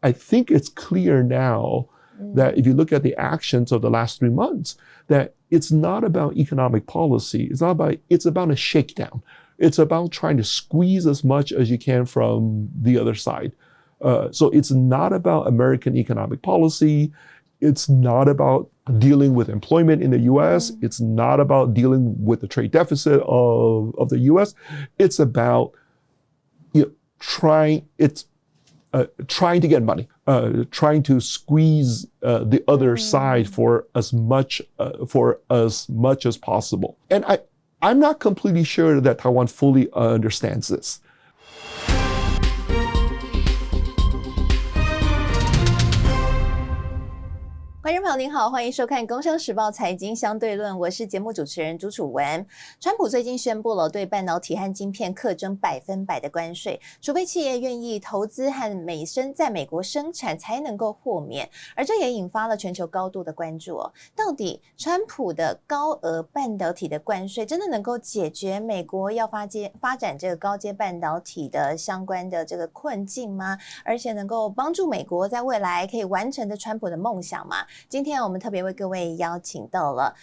I think it's clear now that if you look at the actions of the last 3 months, that it's not about economic policy. It's about a shakedown. It's about trying to squeeze as much as you can from the other side. So it's not about American economic policy. It's not about dealing with employment in the U.S. It's not about dealing with the trade deficit of the U.S. It's about trying to get money, trying to squeeze the other side for as much as possible. And I'm not completely sure that Taiwan fully understands this. 观众朋友您好，欢迎收看《工商时报财经相对论》，我是节目主持人朱楚文。川普最近宣布了对半导体和晶片课征100%的关税，除非企业愿意投资和在美国生产才能够豁免，而这也引发了全球高度的关注哦。到底川普的高额半导体的关税真的能够解决美国要发展这个高阶半导体的相关的这个困境吗？而且能够帮助美国在未来可以完成的川普的梦想吗？今天我们特别为各位邀请到了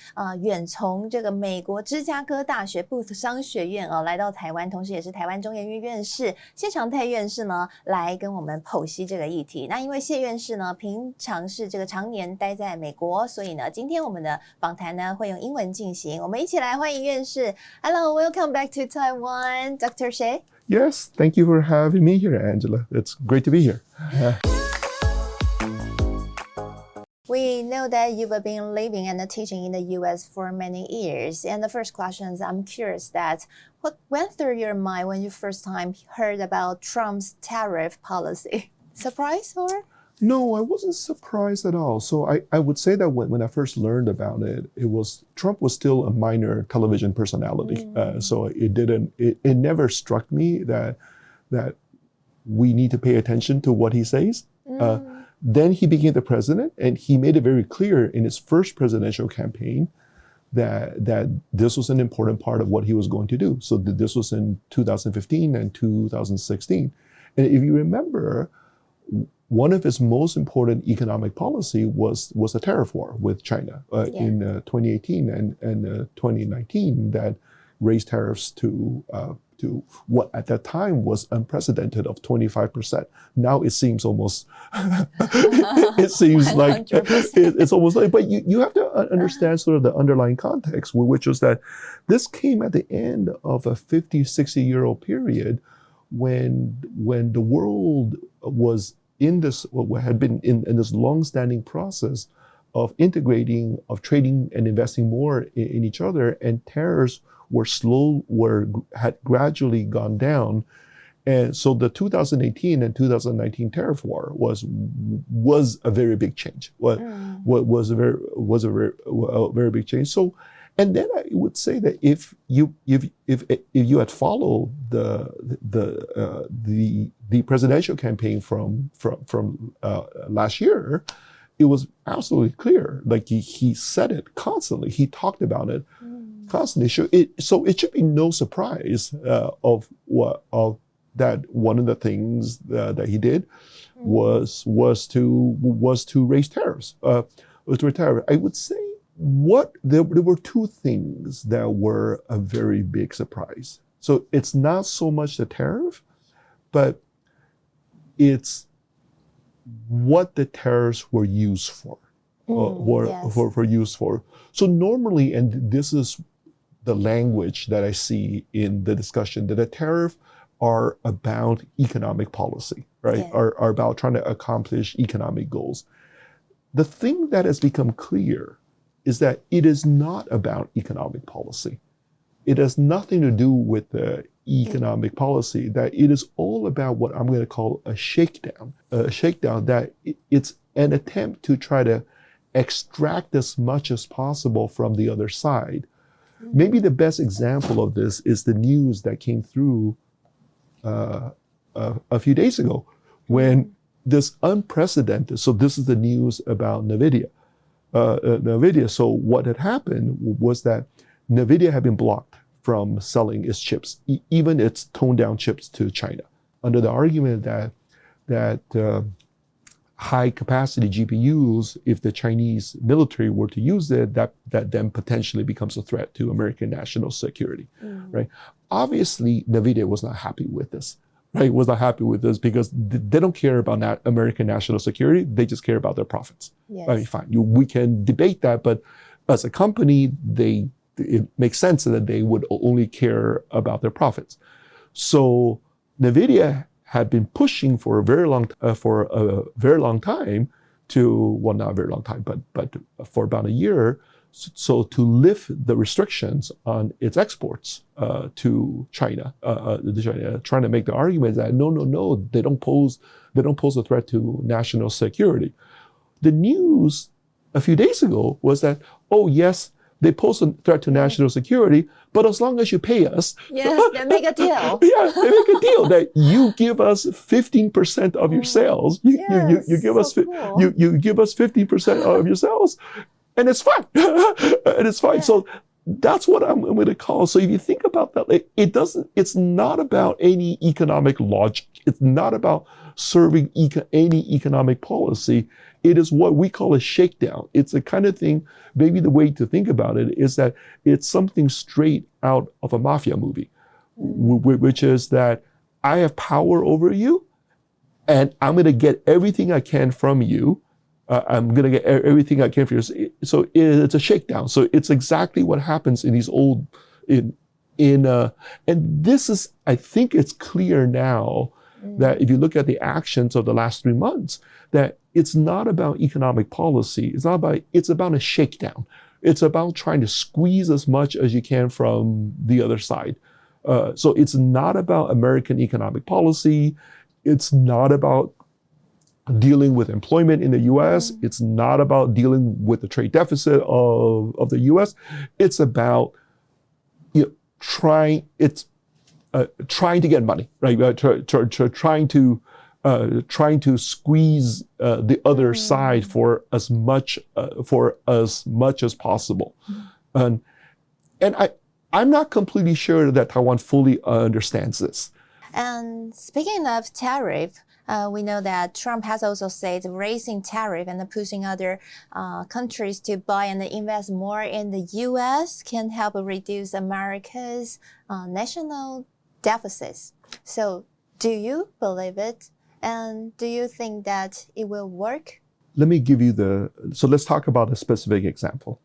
远从这个美国芝加哥大学布特商学院来到台湾，同时也是台湾中研院院士谢长泰院士呢来跟我们剖析这个议题。那因为谢院士呢平常是这个常年待在美国，所以呢今天我们的访谈呢会用英文进行。我们一起来欢迎院士。Hello, welcome back to Taiwan, Dr. Xie. Yes, thank you for having me here, Angela. It's great to be here. We know that you've been living and teaching in the U.S. for many years. And the first question is, I'm curious that what went through your mind when you first time heard about Trump's tariff policy? Surprise or? No, I wasn't surprised at all. So I would say that when I first learned about it, Trump was still a minor television personality. So it never struck me that we need to pay attention to what he says. Then he became the president, and he made it very clear in his first presidential campaign that this was an important part of what he was going to do. So this was in 2015 and 2016. And if you remember, one of his most important economic policy was a tariff war with China in 2018 and 2019 that raised tariffs to what at that time was unprecedented of 25%. Now it seems almost, it seems like it's almost like, but you have to understand sort of the underlying context, which was that this came at the end of a 50, 60-year-old period when the world was in this, had been in this long-standing process of integrating, of trading and investing more in each other, and tariffs had gradually gone down. And so the 2018 and 2019 tariff war was a very big change. Was a very big change. So, and then I would say that if you had followed the presidential campaign from last year, it was absolutely clear. Like he said it constantly. He talked about it constantly. So it should be no surprise of that one of the things that he did was to raise tariffs. I would say there were two things that were a very big surprise. So it's not so much the tariff, but it's what the tariffs were used for. Used for. So normally, and this is the language that I see in the discussion, that a tariff are about economic policy, right? Yeah. Are about trying to accomplish economic goals. The thing that has become clear is that it is not about economic policy. It has nothing to do with the economic policy, that it is all about what I'm going to call a shakedown. A shakedown that it's an attempt to try to extract as much as possible from the other side. Maybe the best example of this is the news that came through a few days ago when this unprecedented, so this is the news about NVIDIA. So what had happened was that NVIDIA had been blocked from selling its chips, even its toned down chips to China, under the argument that high capacity GPUs, if the Chinese military were to use it, that then potentially becomes a threat to American national security, right? Obviously, NVIDIA was not happy with this, right? Was not happy with this because they don't care about American national security. They just care about their profits. Yes. I mean, fine, we can debate that, but as a company, it makes sense that they would only care about their profits. So NVIDIA had been pushing for a very long time well, not a very long time, but for about a year, so to lift the restrictions on its exports to China, trying to make the argument that no, they don't pose a threat to national security. The news a few days ago was that, oh yes, they pose a threat to national security, but as long as you pay us, yes, they make a deal. Yeah, they make a deal that you give us 15% of your sales. You give us cool. you give us 15% of your sales, and it's fine. And it's fine. Yeah. So that's what I'm going to call. So if you think about that, it's not about any economic logic. It's not about serving any economic policy. It is what we call a shakedown. It's a kind of thing, maybe the way to think about it is that it's something straight out of a mafia movie, which is that I have power over you and I'm going to get everything I can from you. I'm going to get everything I can from you. So it's a shakedown. So it's exactly what happens in these old, and this is, I think it's clear now that if you look at the actions of the last 3 months, that it's not about economic policy. It's about a shakedown. It's about trying to squeeze as much as you can from the other side. So it's not about American economic policy. It's not about dealing with employment in the U.S. It's not about dealing with the trade deficit of the U.S. It's about trying to get money, right? Trying to squeeze the other side for as much as possible, and I'm not completely sure that Taiwan fully understands this. And speaking of tariff, we know that Trump has also said raising tariff and pushing other countries to buy and invest more in the U.S. can help reduce America's national deficits. So do you believe it? And do you think that it will work? Let me give you so let's talk about a specific example,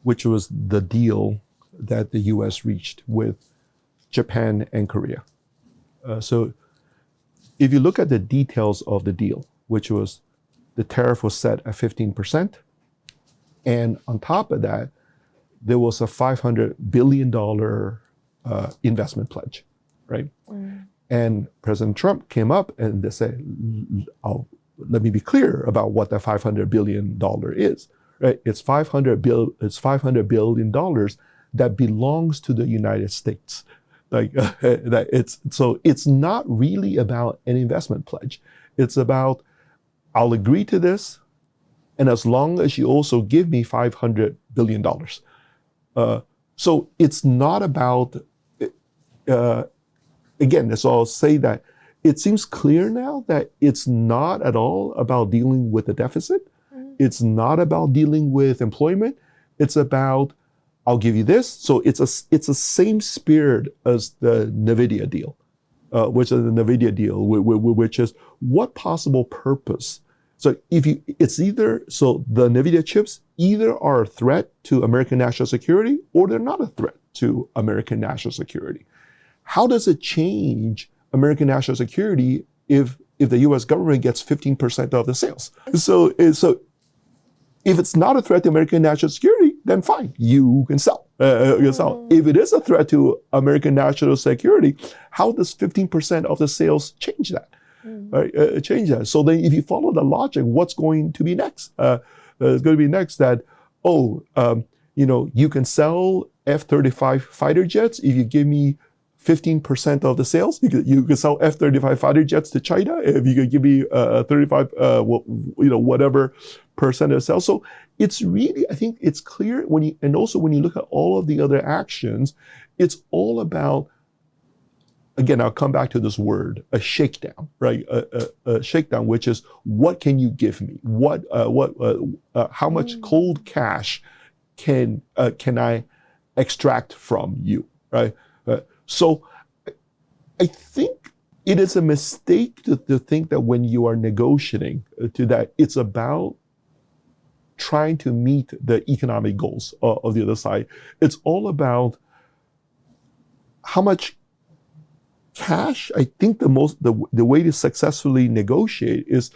which was the deal that the U.S. reached with Japan and Korea. So if you look at the details of the deal, which was the tariff was set at 15%, and on top of that, there was a $500 billion investment pledge, right? And President Trump came up and they said, let me be clear about what that $500 billion is, right? It's $500 billion that belongs to the United States. It's not really about an investment pledge. It's about, I'll agree to this, and as long as you also give me $500 billion. So it's not about, again, so I'll say that it seems clear now that it's not at all about dealing with the deficit. It's not about dealing with employment. It's about, I'll give you this. So it's the same spirit as the NVIDIA deal, which is what possible purpose. So the NVIDIA chips either are a threat to American national security or they're not a threat to American national security. How does it change American national security if the U.S. government gets 15% of the sales? So if it's not a threat to American national security, then fine, you can sell. If it is a threat to American national security, how does 15% of the sales change that? Change that. So then if you follow the logic, what's going to be next? It's going to be next that, you can sell F-35 fighter jets if you give me 15% of the sales. You could sell F-35 fighter jets to China if you could give me 35, whatever percent of sales. So it's really, I think it's clear when you look at all of the other actions, it's all about again, I'll come back to this word, a shakedown, right? A shakedown, which is what can you give me? How much cold cash can I extract from you, right? So I think it is a mistake to think that when you are negotiating that it's about trying to meet the economic goals of the other side. It's all about how much cash. I think the way to successfully negotiate is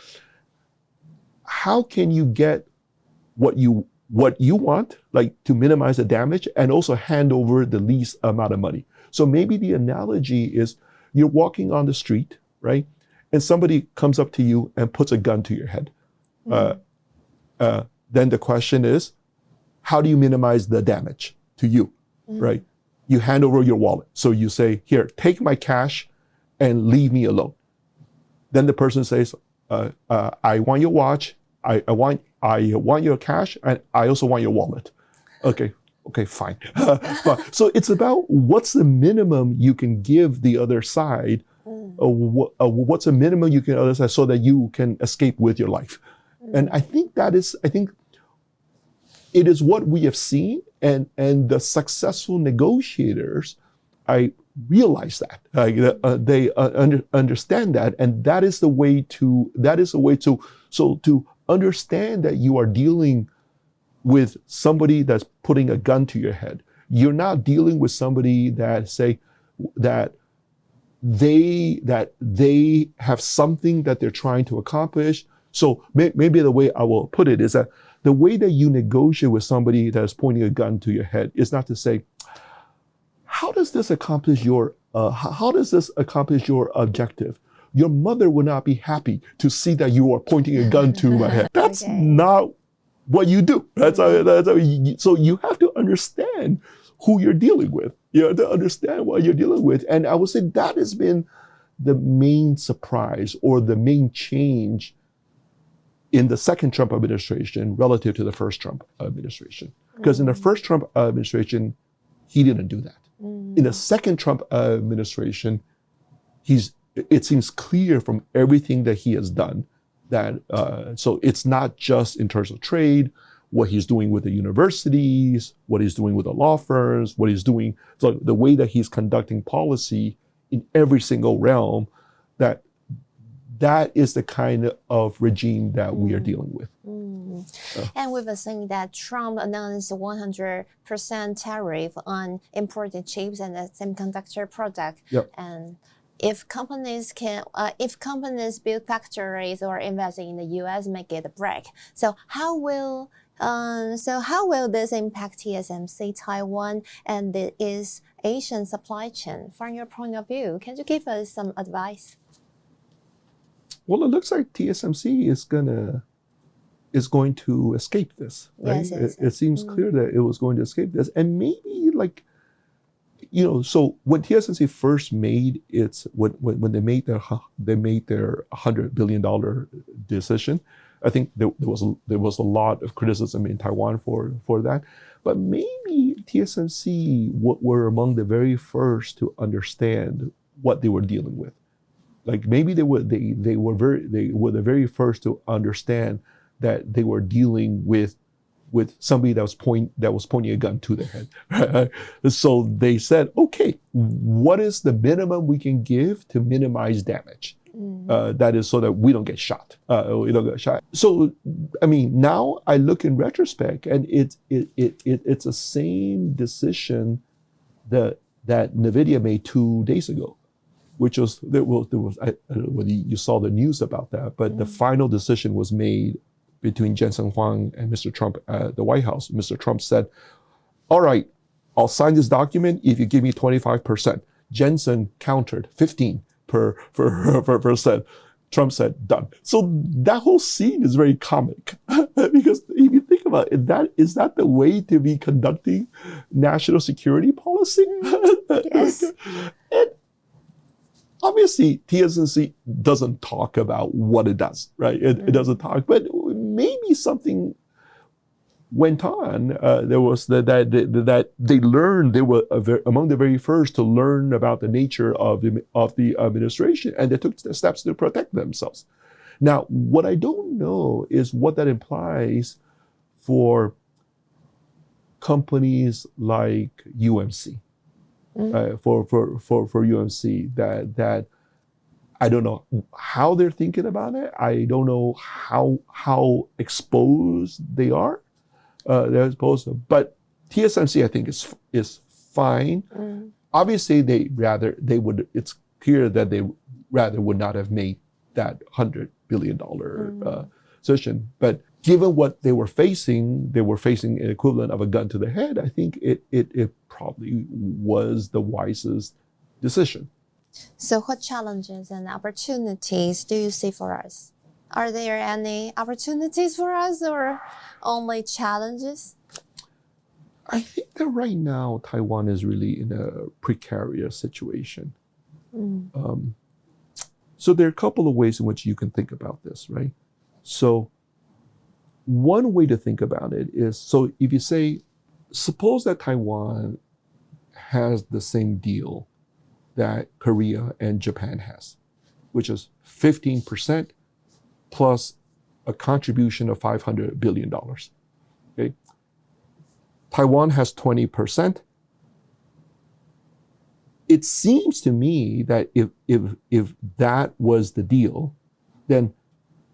how can you get what you want, like to minimize the damage, and also hand over the least amount of money. So maybe the analogy is you're walking on the street, right? And somebody comes up to you and puts a gun to your head. Then the question is, how do you minimize the damage to you, right? You hand over your wallet. So you say, here, take my cash and leave me alone. Then the person says, I want your watch, I want your cash, and I also want your wallet. Okay, fine. So it's about what's the minimum you can give the other side, what's the minimum you can other side so that you can escape with your life. And I think it is what we have seen, and the successful negotiators, I realize that they understand that, and that is the way to understand that you are dealing with somebody that's putting a gun to your head. You're not dealing with somebody that say that they have something that they're trying to accomplish. So maybe the way I will put it is that the way that you negotiate with somebody that's pointing a gun to your head is not to say, how does this accomplish your objective? Your mother would not be happy to see that you are pointing a gun to my head. That's not what you do. So you have to understand who you're dealing with. You have to understand what you're dealing with. And I would say that has been the main surprise or the main change in the second Trump administration relative to the first Trump administration. Because in the first Trump administration, he didn't do that. In the second Trump administration, it seems clear from everything that he has done that, so it's not just in terms of trade, what he's doing with the universities, what he's doing with the law firms, what he's doing, so the way that he's conducting policy in every single realm, that is the kind of regime that we are dealing with. And we've been saying that Trump announced 100% tariff on imported chips and the semiconductor product. Yep. And if companies build factories or invest in the U.S., may get a break. So how will this impact TSMC, Taiwan, and the East Asian supply chain? From your point of view, can you give us some advice? Well, it looks like TSMC is going to escape this, right? Yes. It seems clear that it was going to escape this. And maybe so when TSMC first made when they made their $100 billion decision, I think there was a lot of criticism in Taiwan for that. But maybe TSMC were among the very first to understand what they were dealing with. Like maybe they were the very first to understand that they were dealing with somebody that was pointing a gun to their head. So they said, okay, what is the minimum we can give to minimize damage? That is so that we don't get shot. So, I mean, now I look in retrospect, and it's the same decision that NVIDIA made 2 days ago, which was there was I don't know whether you saw the news about that, but the final decision was made between Jensen Huang and Mr. Trump at the White House. Mr. Trump said, all right, I'll sign this document if you give me 25%. Jensen countered 15%. Trump said, done. So that whole scene is very comic because if you think about it, is that the way to be conducting national security policy? Yes. And obviously, TSMC doesn't talk about what it does, right? It doesn't talk, but maybe something went on, there was that they learned, they were among the very first to learn about the nature of the administration, and they took steps to protect themselves. Now, what I don't know is what that implies for companies like UMC, for UMC, that I don't know how they're thinking about it. I don't know how exposed they are. They're exposed, but TSMC I think is fine. Obviously, it's clear that they rather would not have made that $100 billion position. But given what they were facing an equivalent of a gun to the head. I think it probably was the wisest decision. So what challenges and opportunities do you see for us? Are there any opportunities for us or only challenges? I think that right now Taiwan is really in a precarious situation. So there are a couple of ways in which you can think about this, right? So one way to think about it is, so if you say, suppose that Taiwan has the same deal that Korea and Japan has, which is 15% plus a contribution of $500 billion. Okay? Taiwan has 20%. It seems to me that if that was the deal, then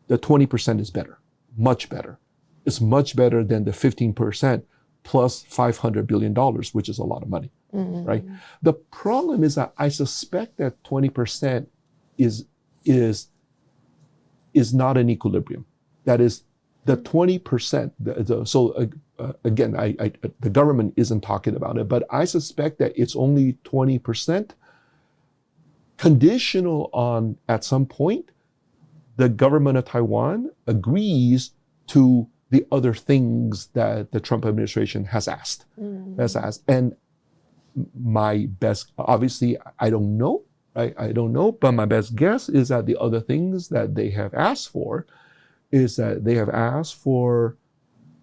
the 20% is better, much better. It's much better than the 15% plus $500 billion, which is a lot of money, right? The problem is that I suspect that 20% is not an equilibrium. That is, the 20%, again, the government isn't talking about it, but I suspect that it's only 20% conditional on, at some point, the government of Taiwan agrees to the other things that the Trump administration has asked. And my best, obviously, I don't know, right? I don't know, but my best guess is that the other things that they have asked for is that they have asked for,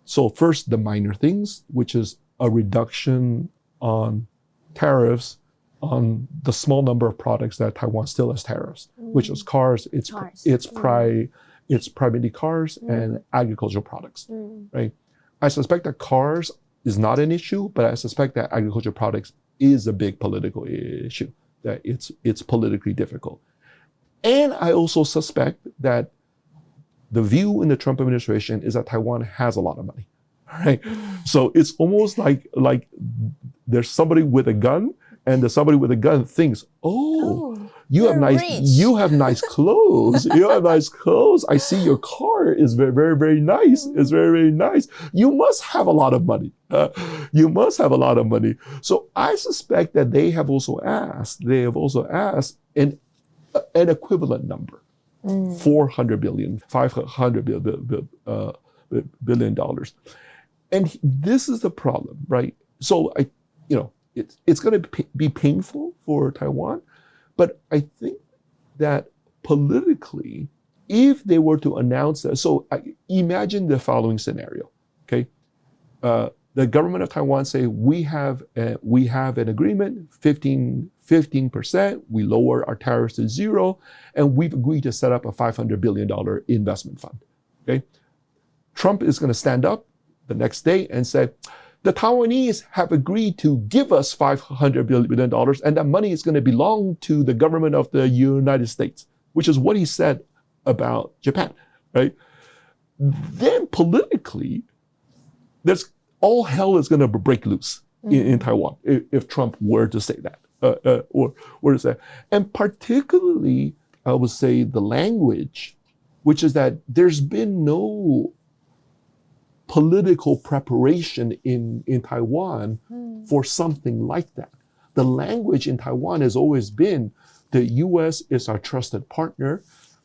so first the minor things, which is a reduction on tariffs on the small number of products that Taiwan still has tariffs, which is cars, it's primarily cars and agricultural products, right? I suspect that cars is not an issue, but I suspect that agricultural products is a big political issue, that it's politically difficult. And I also suspect that the view in the Trump administration is that Taiwan has a lot of money, right? So it's almost like there's somebody with a gun, and the somebody with a gun thinks, you have nice clothes. You have nice clothes. I see your car is very, very, very nice. It's very, very nice. You must have a lot of money. So I suspect that they have also asked an equivalent number, $400 billion, $500 billion. And this is the problem, right? So it's going to be painful for Taiwan, but I think that politically, if they were to announce that, so imagine the following scenario, okay? The government of Taiwan say, we have an agreement, 15%, we lower our tariffs to zero, and we've agreed to set up a $500 billion investment fund, okay? Trump is going to stand up the next day and say, the Taiwanese have agreed to give us $500 billion, and that money is going to belong to the government of the United States, which is what he said about Japan, right? Then politically, all hell is going to break loose in Taiwan if Trump were to say that, or were to say. And particularly, I would say the language, which is that there's been no political preparation in Taiwan for something like that. The language in Taiwan has always been, the U.S. is our trusted partner,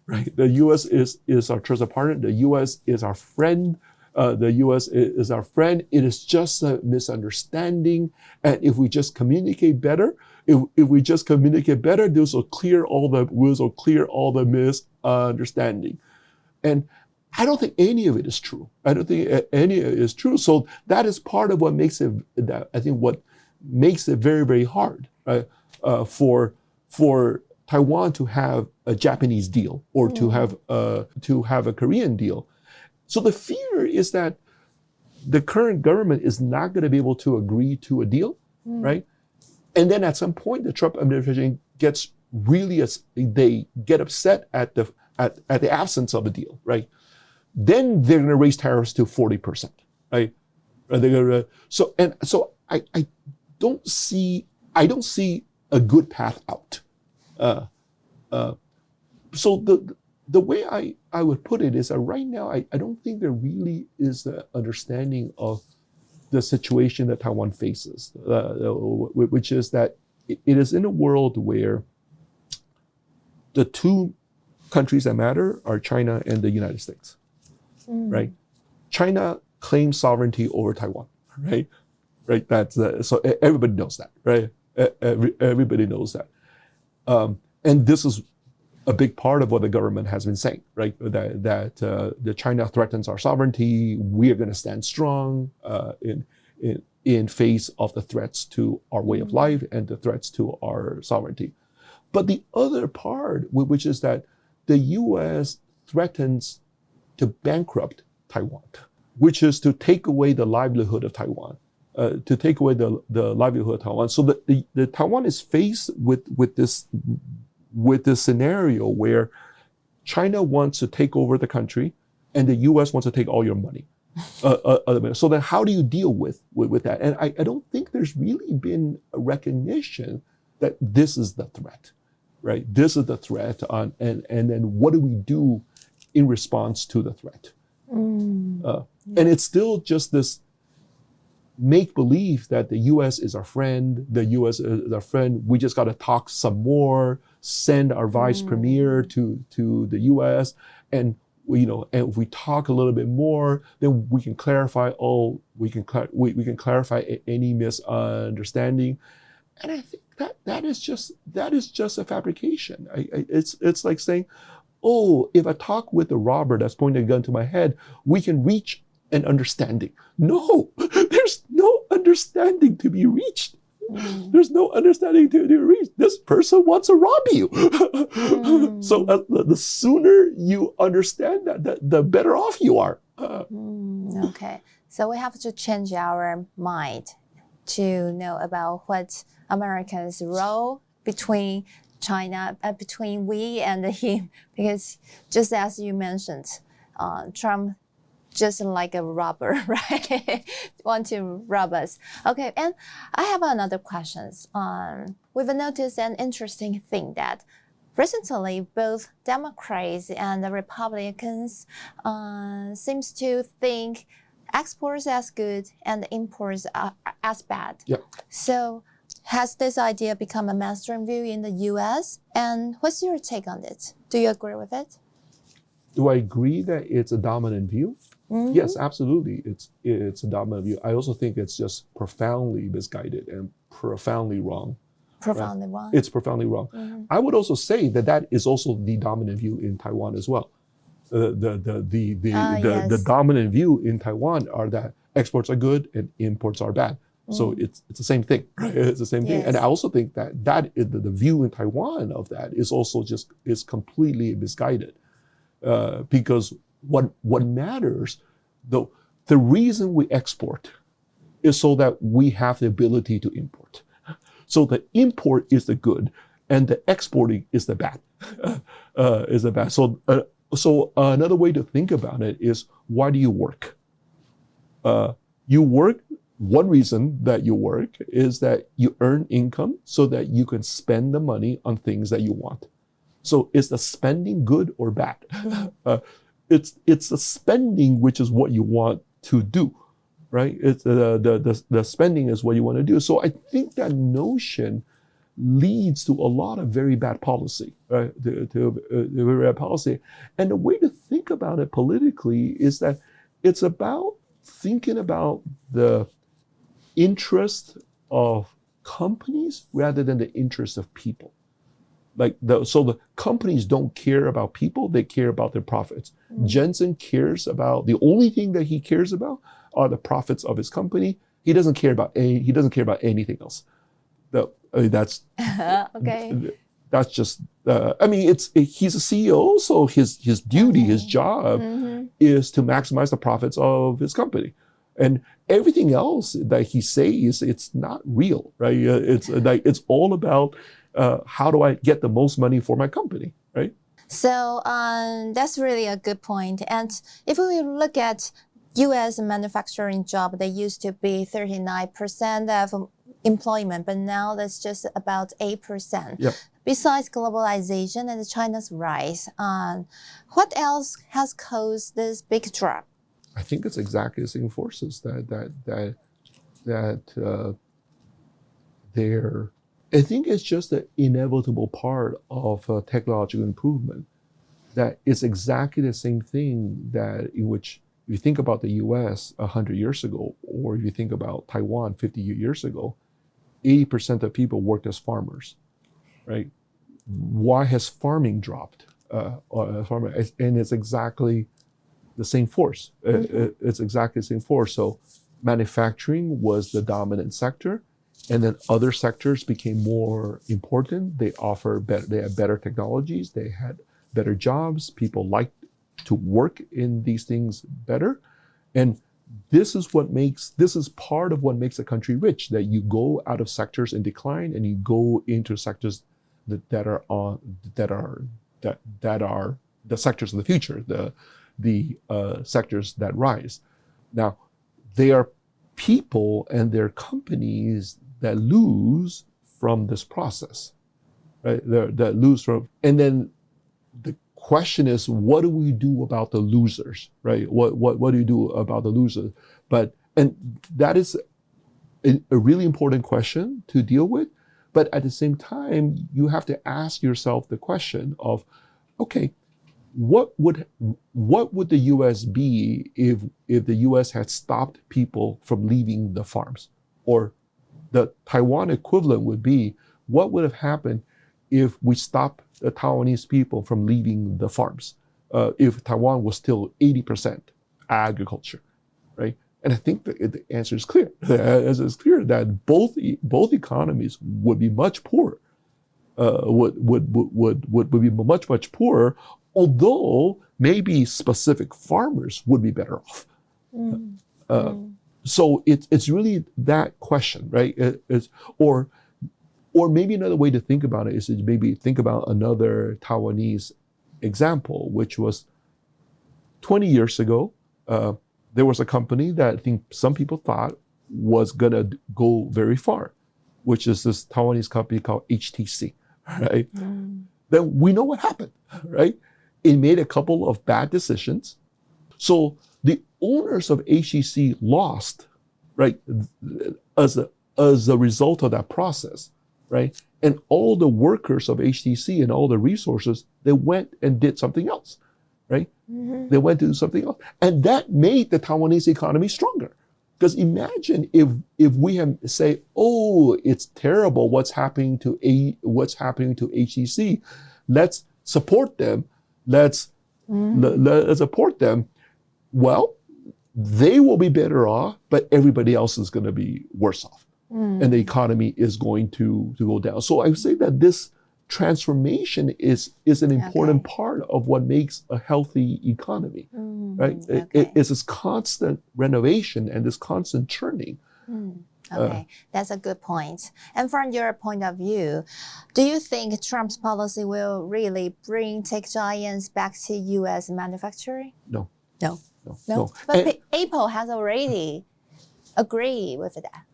right? The U.S. is our trusted partner. The U.S. is our friend. The U.S. is our friend. It is just a misunderstanding. And if we just communicate better, this will clear all the misunderstanding. And I don't think any of it is true. I don't think any of it is true. So that is part of what makes it, I think what makes it very, very hard for Taiwan to have a Japanese deal or to have a Korean deal. So the fear is that the current government is not going to be able to agree to a deal, right? And then at some point, the Trump administration gets really, they get upset at the absence of a deal, right? Then they're going to raise tariffs to 40%, right? So I don't see a good path out. So the way I would put it is that right now I don't think there really is an understanding of the situation that Taiwan faces, which is that it is in a world where the two countries that matter are China and the United States, right? China claims sovereignty over Taiwan, right? Right. That's so everybody knows that, right? Everybody knows that, and this is a big part of what the government has been saying, right? That China threatens our sovereignty. We are going to stand strong in face of the threats to our way of life and the threats to our sovereignty. But the other part, which is that the U.S. threatens to bankrupt Taiwan, which is to take away the livelihood of Taiwan, to take away the livelihood of Taiwan. So the Taiwan is faced with this scenario where China wants to take over the country and the U.S. wants to take all your money. So then how do you deal with that? And I don't think there's really been a recognition that this is the threat, right? This is the threat, and then what do we do in response to the threat? And it's still just this make-believe that the U.S. is our friend, the U.S. is our friend, we just got to talk some more, send our vice premier to the U.S., and and if we talk a little bit more, then we can clarify we can clarify any misunderstanding. And I think that is just a fabrication. It's like saying, oh, if I talk with the robber that's pointing a gun to my head, we can reach an understanding. No, there's no understanding to be reached. There's no understanding to be reached. This person wants to rob you. So the sooner you understand that, the better off you are. Okay, so we have to change our mind to know about what America's role between China, between we and him, because just as you mentioned, Trump just like a robber, right? Want to rob us. Okay, and I have another question. We've noticed an interesting thing that recently both Democrats and the Republicans seems to think exports as good and imports as bad. Yeah. So has this idea become a mainstream view in the U.S.? And what's your take on it? Do you agree with it? Do I agree that it's a dominant view? Yes, absolutely. It's a dominant view. I also think it's just profoundly misguided and profoundly wrong. Profoundly wrong. It's profoundly wrong. I would also say that is also the dominant view in Taiwan as well. The dominant view in Taiwan are that exports are good and imports are bad. So it's the same thing, right? It's the same thing. And I also think that is the view in Taiwan of that is also is completely misguided. Because what matters, though, the reason we export is so that we have the ability to import. So the import is the good, and the exporting is the bad. So another way to think about it is, why do you work? You work. One reason that you work is that you earn income so that you can spend the money on things that you want. So is the spending good or bad? It's the spending which is what you want to do, right? It's the spending is what you want to do. So I think that notion leads to a lot of very bad policy, right? To very bad policy. And the way to think about it politically is that it's about thinking about the interest of companies rather than the interest of people. So the companies don't care about people; they care about their profits. Jensen cares about the only thing that he cares about are the profits of his company. He doesn't care about anything else. That's okay. That's just. He's a CEO, so his duty, his job, is to maximize the profits of his company, and everything else that he says, it's not real, right? It's all about how do I get the most money for my company, right? So that's really a good point. And if we look at U.S. manufacturing job, they used to be 39% of employment, but now that's just about 8%. Yep. Besides globalization and China's rise, what else has caused this big drop? I think it's exactly the same forces that they're. I think it's just an inevitable part of technological improvement. That it's exactly the same thing that in which you think about the U.S. 100 years ago, or if you think about Taiwan 50 years ago, 80% of people worked as farmers, right? Why has farming dropped? And it's exactly the same force. It's exactly the same force. So manufacturing was the dominant sector, and then other sectors became more important. They had better technologies. They had better jobs. People liked to work in these things better. And this is part of what makes a country rich, that you go out of sectors in decline and you go into sectors that are the sectors of the future, the sectors that rise. Now, they are people and their companies that lose from this process, right? That lose from, and then the question is, what do we do about the losers, right? What do you do about the losers? And that is a really important question to deal with. But at the same time, you have to ask yourself the question of, okay, what would the U.S. be if the U.S. had stopped people from leaving the farms? Or the Taiwan equivalent would be, what would have happened if we stopped the Taiwanese people from leaving the farms? If Taiwan was still 80% agriculture, right? And I think the answer is clear. It's clear that both economies would be much poorer. Would be much poorer, although maybe specific farmers would be better off. So it's really that question, right? Or maybe another way to think about it is to maybe think about another Taiwanese example, which was 20 years ago. There was a company that I think some people thought was going to go very far, which is this Taiwanese company called HTC, right? Then we know what happened, right? It made a couple of bad decisions. So the owners of HTC lost, right, as a result of that process, right? And all the workers of HTC and all the resources, they went and did something else, right? They went to do something else. And that made the Taiwanese economy stronger. Because imagine if we have say, oh, it's terrible what's happening to HTC. Let's support them. Let's support them. Well, they will be better off, but everybody else is going to be worse off. And the economy is going to go down. So I would say that this transformation is an important part of what makes a healthy economy, right? It's this constant renovation and this constant churning. Okay, that's a good point. And from your point of view, do you think Trump's policy will really bring tech giants back to U.S. manufacturing? No. But Apple has already agreed with that.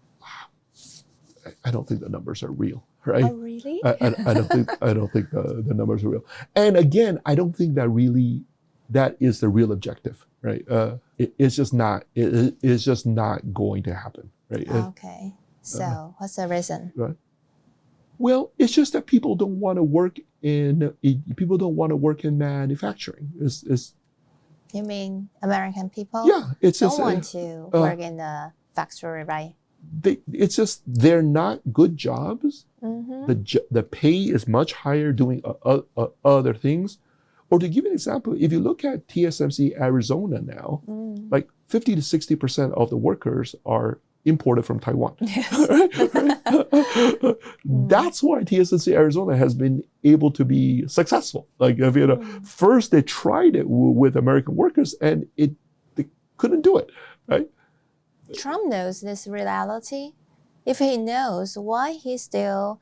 I don't think the numbers are real, right? Oh, really? I don't think the numbers are real. And again, I don't think that is the real objective, right? It's just not going to happen, right? Okay. So what's the reason? Right. Well, it's just that people don't want to work in manufacturing. You mean American people? Yeah, it's don't just want to work in the factory, right? it's just they're not good jobs. The pay is much higher doing other things. Or to give you an example, if you look at TSMC Arizona now, like 50 to 60% of the workers are imported from Taiwan. Yes. That's why TSMC Arizona has been able to be successful. Like, first they tried it with American workers and they couldn't do it, right? Trump knows this reality. If he knows, why he still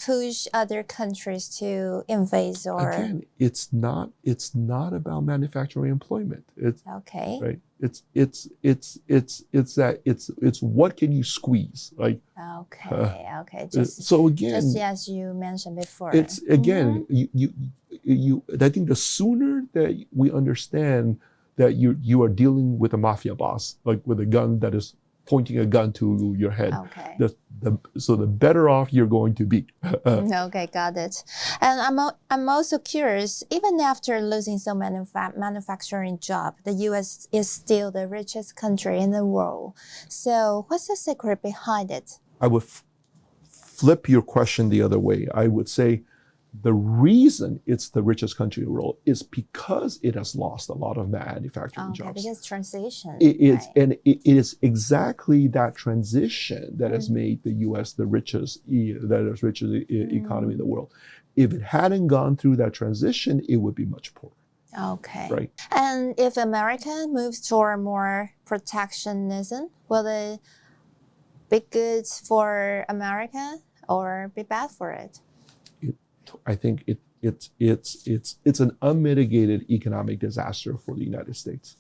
push other countries to invade or... Again, it's not about manufacturing employment. It's okay. Right. It's what can you squeeze? Like okay. So again, just as you mentioned before. It's again you I think the sooner that we understand that you are dealing with a mafia boss, like with a gun that is pointing a gun to your head. Okay. So the better off you're going to be. Okay, got it. And I'm also curious, even after losing so many manufacturing jobs, the U.S. is still the richest country in the world. So what's the secret behind it? I would flip your question the other way. I would say the reason it's the richest country in the world is because it has lost a lot of manufacturing jobs. Because transition. And it is exactly that transition that has made the U.S. the richest economy in the world. If it hadn't gone through that transition, it would be much poorer. Okay. Right. And if America moves toward more protectionism, will it be good for America or be bad for it? I think it's an unmitigated economic disaster for the United States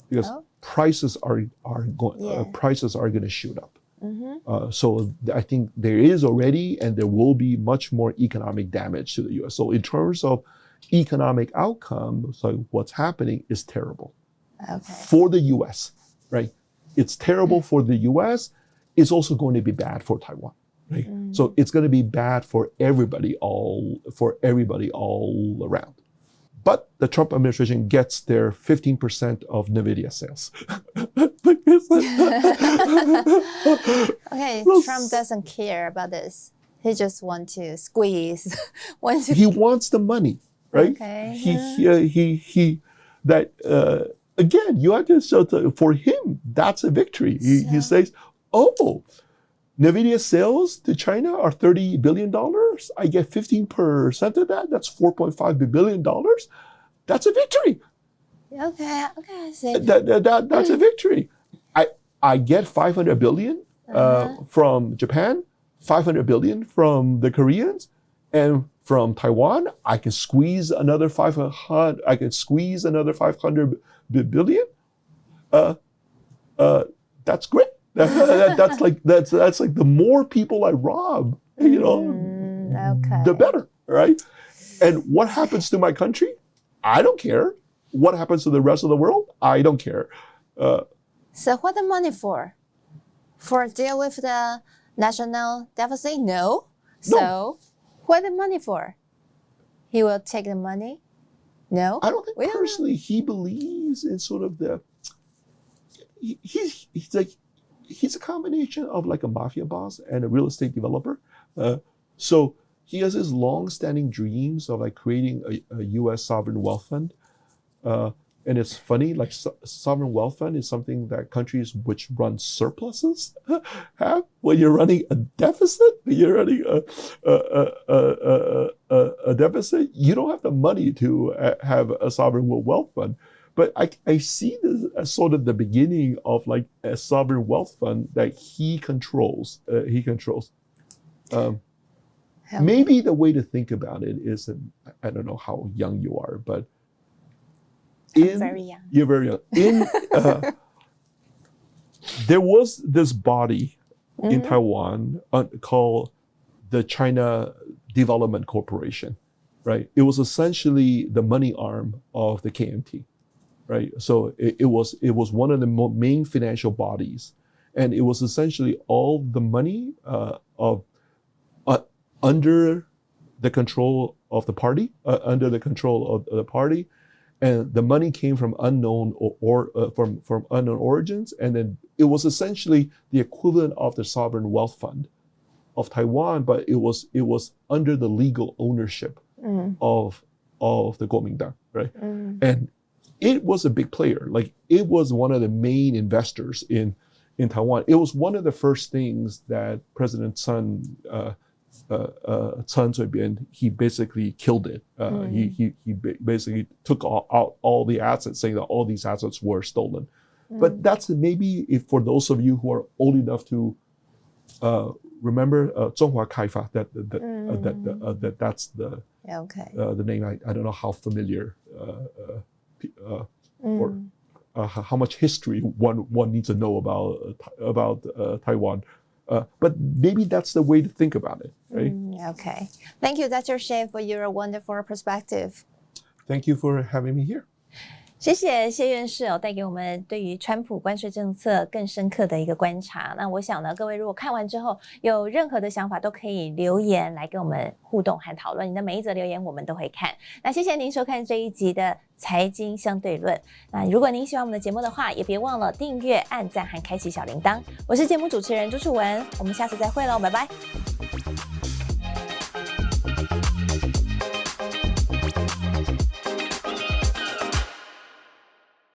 because prices are going to shoot up. So I think there is already and there will be much more economic damage to the U.S. So in terms of economic outcome, so what's happening is terrible for the U.S. Right? It's terrible for the U.S. It's also going to be bad for Taiwan. Right? So it's going to be bad for everybody all around. But the Trump administration gets their 15% of NVIDIA sales. Okay, Trump doesn't care about this. He just wants to squeeze. He wants the money, right? Okay. Again, you have to show for him, that's a victory. He says, NVIDIA sales to China are $30 billion. I get 15% of that. That's $4.5 billion. That's a victory. Okay, I see. That's a victory. I get $500 billion from Japan, $500 billion from the Koreans, and from Taiwan, I can squeeze another $500 billion. That's great. That's like the more people I rob, the better, right? And what happens to my country? I don't care. What happens to the rest of the world? I don't care. So what the money for? For deal with the national deficit? No. So what the money for? He will take the money? No. I don't think personally he believes in sort of the. He's a combination of like a mafia boss and a real estate developer. So he has his long-standing dreams of like creating a U.S. sovereign wealth fund. And it's funny, like sovereign wealth fund is something that countries which run surpluses have. When you're running a deficit, you don't have the money to have a sovereign wealth fund. But I see this as sort of the beginning of like a sovereign wealth fund that he controls. Maybe the way to think about it is, I don't know how young you are, but I'm very young. You're very young. There was this body in Taiwan called the China Development Corporation, right? It was essentially the money arm of the KMT. Right, so it was one of the main financial bodies, and it was essentially all the money under the control of the party, and the money came from unknown from unknown origins, and then it was essentially the equivalent of the sovereign wealth fund of Taiwan, but it was under the legal ownership of the Kuomintang, right? And it was a big player. Like, it was one of the main investors in Taiwan. It was one of the first things that President Sun Zui-bian, he basically killed it. He basically took out all the assets, saying that all these assets were stolen. But that's maybe, if for those of you who are old enough to remember 中华开发, that's the the name. I don't know how familiar or how much history one needs to know about Taiwan. But maybe that's the way to think about it, right? Okay. Thank you, Dr. Shea, for your wonderful perspective. Thank you for having me here. 谢谢谢院士带给我们对于川普关税政策更深刻的一个观察。那我想呢，各位如果看完之后有任何的想法，都可以留言来跟我们互动和讨论。你的每一则留言我们都会看。那谢谢您收看这一集的财经相对论。那如果您喜欢我们的节目的话，也别忘了订阅、按赞和开启小铃铛。我是节目主持人朱楚文，我们下次再会喽，拜拜。